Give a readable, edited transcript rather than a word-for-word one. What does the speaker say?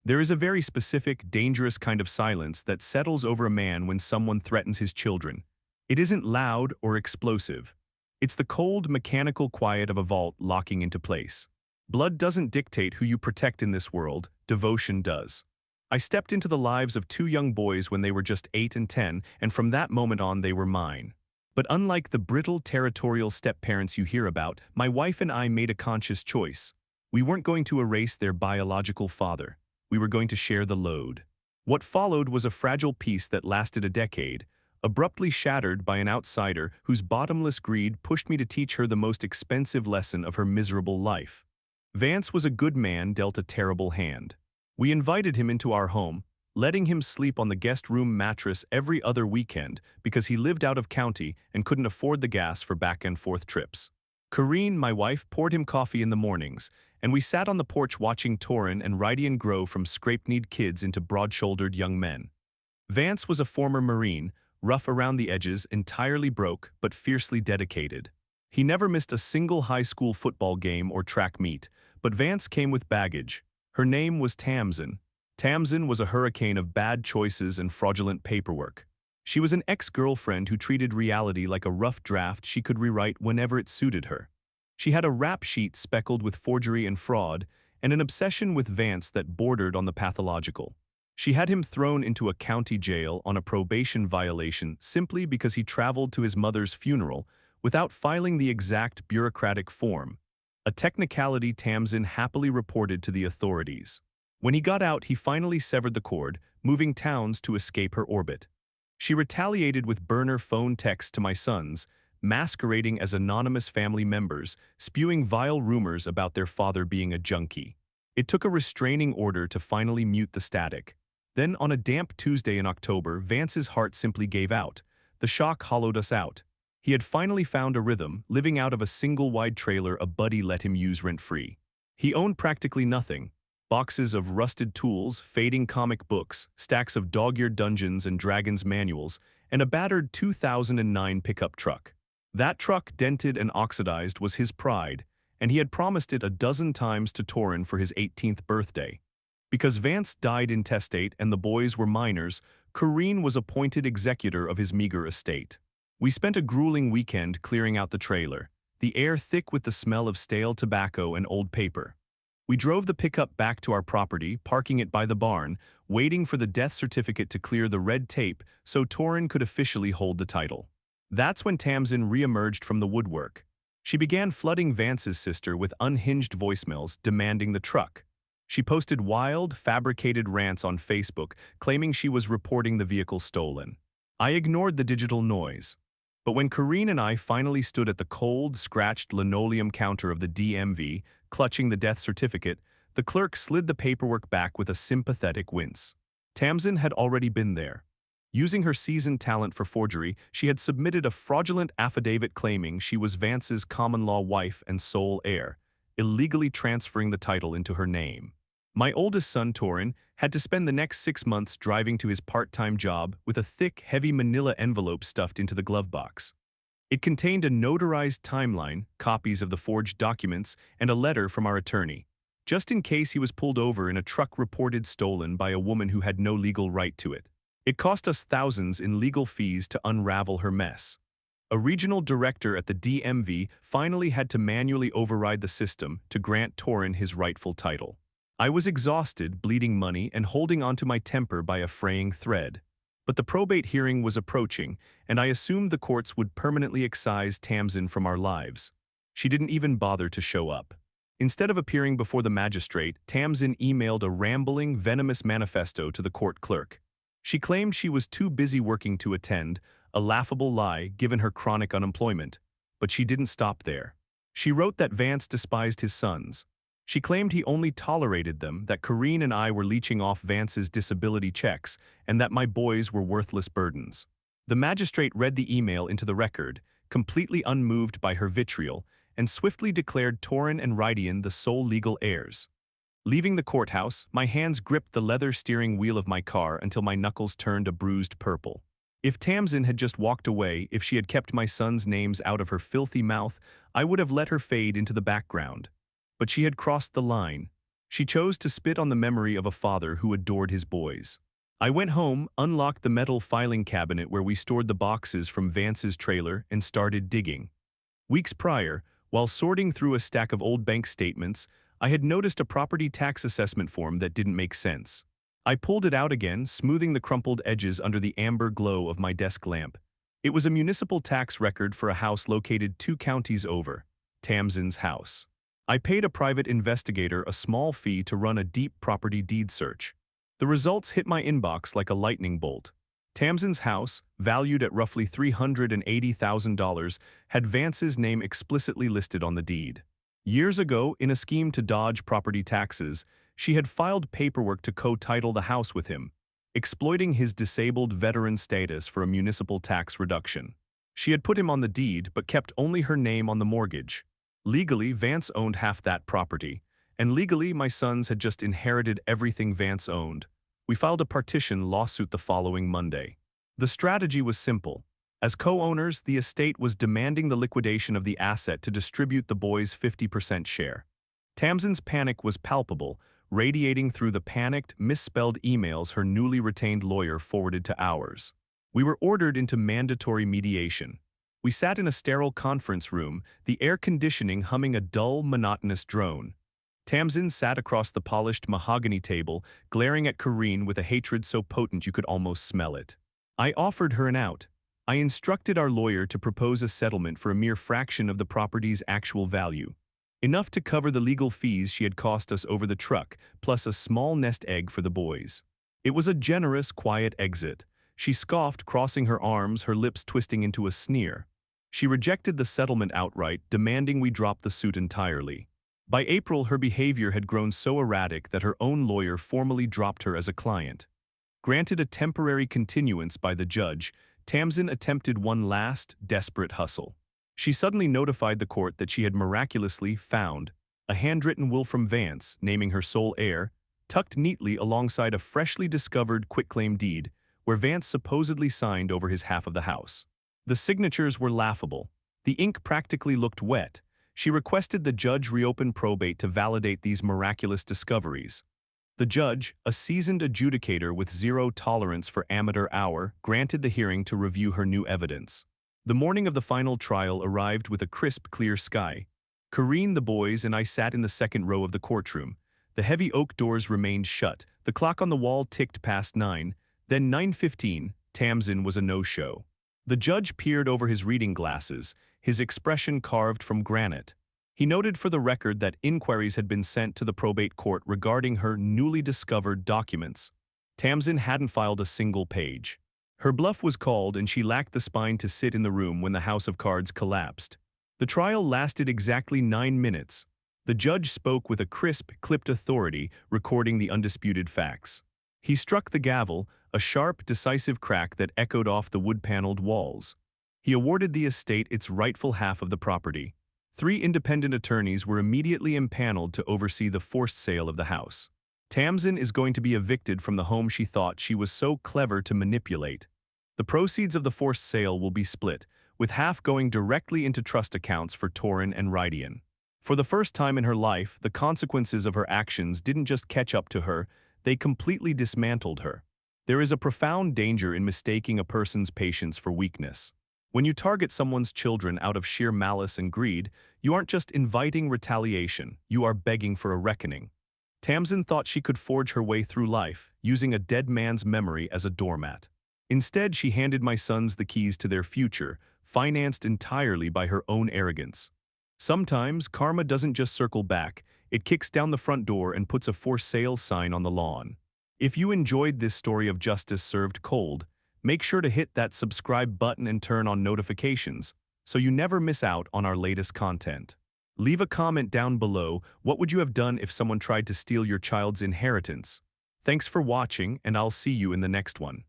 There is a very specific, dangerous kind of silence that settles over a man when someone threatens his children. It isn't loud or explosive. It's the cold, mechanical quiet of a vault locking into place. Blood doesn't dictate who you protect in this world, devotion does. I stepped into the lives of two young boys when they were just 8 and 10, and from that moment on they were mine. But unlike the brittle, territorial step-parents you hear about, my wife and I made a conscious choice. We weren't going to erase their biological father. We were going to share the load. What followed was a fragile peace that lasted a decade, abruptly shattered by an outsider whose bottomless greed pushed me to teach her the most expensive lesson of her miserable life. Vance was a good man dealt a terrible hand. We invited him into our home, letting him sleep on the guest room mattress every other weekend because he lived out of county and couldn't afford the gas for back-and-forth trips. Corrine, my wife, poured him coffee in the mornings, and we sat on the porch watching Torin and Rydian grow from scrape-kneed kids into broad-shouldered young men. Vance was a former Marine, rough around the edges, entirely broke, but fiercely dedicated. He never missed a single high school football game or track meet, but Vance came with baggage. Her name was Tamsin. Tamsin was a hurricane of bad choices and fraudulent paperwork. She was an ex-girlfriend who treated reality like a rough draft she could rewrite whenever it suited her. She had a rap sheet speckled with forgery and fraud, and an obsession with Vance that bordered on the pathological. She had him thrown into a county jail on a probation violation simply because he traveled to his mother's funeral without filing the exact bureaucratic form, a technicality Tamsin happily reported to the authorities. When he got out, he finally severed the cord, moving towns to escape her orbit. She retaliated with burner phone texts to my sons, masquerading as anonymous family members, spewing vile rumors about their father being a junkie. It took a restraining order to finally mute the static. Then, on a damp Tuesday in October, Vance's heart simply gave out. The shock hollowed us out. He had finally found a rhythm, living out of a single-wide trailer a buddy let him use rent-free. He owned practically nothing. Boxes of rusted tools, fading comic books, stacks of dog-eared Dungeons and Dragons manuals, and a battered 2009 pickup truck. That truck, dented and oxidized, was his pride, and he had promised it a dozen times to Torin for his 18th birthday. Because Vance died intestate and the boys were minors, Corrine was appointed executor of his meager estate. We spent a grueling weekend clearing out the trailer, the air thick with the smell of stale tobacco and old paper. We drove the pickup back to our property, parking it by the barn, waiting for the death certificate to clear the red tape so Torin could officially hold the title. That's when Tamsin re-emerged from the woodwork. She began flooding Vance's sister with unhinged voicemails demanding the truck. She posted wild, fabricated rants on Facebook, claiming she was reporting the vehicle stolen. I ignored the digital noise. But when Corrine and I finally stood at the cold, scratched linoleum counter of the DMV, clutching the death certificate, the clerk slid the paperwork back with a sympathetic wince. Tamsin had already been there. Using her seasoned talent for forgery, she had submitted a fraudulent affidavit claiming she was Vance's common-law wife and sole heir, illegally transferring the title into her name. My oldest son, Torin, had to spend the next 6 months driving to his part-time job with a thick, heavy manila envelope stuffed into the glove box. It contained a notarized timeline, copies of the forged documents, and a letter from our attorney, just in case he was pulled over in a truck reported stolen by a woman who had no legal right to it. It cost us thousands in legal fees to unravel her mess. A regional director at the DMV finally had to manually override the system to grant Torin his rightful title. I was exhausted, bleeding money, and holding onto my temper by a fraying thread. But the probate hearing was approaching, and I assumed the courts would permanently excise Tamsin from our lives. She didn't even bother to show up. Instead of appearing before the magistrate, Tamsin emailed a rambling, venomous manifesto to the court clerk. She claimed she was too busy working to attend, a laughable lie given her chronic unemployment. But she didn't stop there. She wrote that Vance despised his sons. She claimed he only tolerated them, that Corrine and I were leeching off Vance's disability checks, and that my boys were worthless burdens. The magistrate read the email into the record, completely unmoved by her vitriol, and swiftly declared Torin and Rydian the sole legal heirs. Leaving the courthouse, my hands gripped the leather steering wheel of my car until my knuckles turned a bruised purple. If Tamsin had just walked away, if she had kept my sons' names out of her filthy mouth, I would have let her fade into the background. But she had crossed the line. She chose to spit on the memory of a father who adored his boys. I went home, unlocked the metal filing cabinet where we stored the boxes from Vance's trailer, and started digging. Weeks prior, while sorting through a stack of old bank statements, I had noticed a property tax assessment form that didn't make sense. I pulled it out again, smoothing the crumpled edges under the amber glow of my desk lamp. It was a municipal tax record for a house located 2 counties over, Tamsin's house. I paid a private investigator a small fee to run a deep property deed search. The results hit my inbox like a lightning bolt. Tamsin's house, valued at roughly $380,000, had Vance's name explicitly listed on the deed. Years ago, in a scheme to dodge property taxes, she had filed paperwork to co-title the house with him, exploiting his disabled veteran status for a municipal tax reduction. She had put him on the deed but kept only her name on the mortgage. Legally, Vance owned half that property, and legally my sons had just inherited everything Vance owned. We filed a partition lawsuit the following Monday. The strategy was simple. As co-owners, the estate was demanding the liquidation of the asset to distribute the boys' 50% share. Tamsin's panic was palpable, radiating through the panicked, misspelled emails her newly retained lawyer forwarded to ours. We were ordered into mandatory mediation. We sat in a sterile conference room, the air conditioning humming a dull, monotonous drone. Tamsin sat across the polished mahogany table, glaring at Kareen with a hatred so potent you could almost smell it. I offered her an out. I instructed our lawyer to propose a settlement for a mere fraction of the property's actual value. Enough to cover the legal fees she had cost us over the truck, plus a small nest egg for the boys. It was a generous, quiet exit. She scoffed, crossing her arms, her lips twisting into a sneer. She rejected the settlement outright, demanding we drop the suit entirely. By April, her behavior had grown so erratic that her own lawyer formally dropped her as a client. Granted a temporary continuance by the judge, Tamsin attempted one last, desperate hustle. She suddenly notified the court that she had miraculously found a handwritten will from Vance, naming her sole heir, tucked neatly alongside a freshly discovered quitclaim deed, where Vance supposedly signed over his half of the house. The signatures were laughable. The ink practically looked wet. She requested the judge reopen probate to validate these miraculous discoveries. The judge, a seasoned adjudicator with zero tolerance for amateur hour, granted the hearing to review her new evidence. The morning of the final trial arrived with a crisp, clear sky. Kareen, the boys, and I sat in the second row of the courtroom. The heavy oak doors remained shut. The clock on the wall ticked past 9. Then 9:15, Tamsin was a no-show. The judge peered over his reading glasses, his expression carved from granite. He noted for the record that inquiries had been sent to the probate court regarding her newly discovered documents. Tamsin hadn't filed a single page. Her bluff was called and she lacked the spine to sit in the room when the house of cards collapsed. The trial lasted exactly 9 minutes. The judge spoke with a crisp, clipped authority, recording the undisputed facts. He struck the gavel, a sharp, decisive crack that echoed off the wood-paneled walls. He awarded the estate its rightful half of the property. 3 independent attorneys were immediately impaneled to oversee the forced sale of the house. Tamsin is going to be evicted from the home she thought she was so clever to manipulate. The proceeds of the forced sale will be split, with half going directly into trust accounts for Torin and Rydian. For the first time in her life, the consequences of her actions didn't just catch up to her, they completely dismantled her. There is a profound danger in mistaking a person's patience for weakness. When you target someone's children out of sheer malice and greed, you aren't just inviting retaliation, you are begging for a reckoning. Tamsin thought she could forge her way through life, using a dead man's memory as a doormat. Instead, she handed my sons the keys to their future, financed entirely by her own arrogance. Sometimes, karma doesn't just circle back, it kicks down the front door and puts a for sale sign on the lawn. If you enjoyed this story of justice served cold, make sure to hit that subscribe button and turn on notifications, so you never miss out on our latest content. Leave a comment down below. What would you have done if someone tried to steal your child's inheritance? Thanks for watching, and I'll see you in the next one.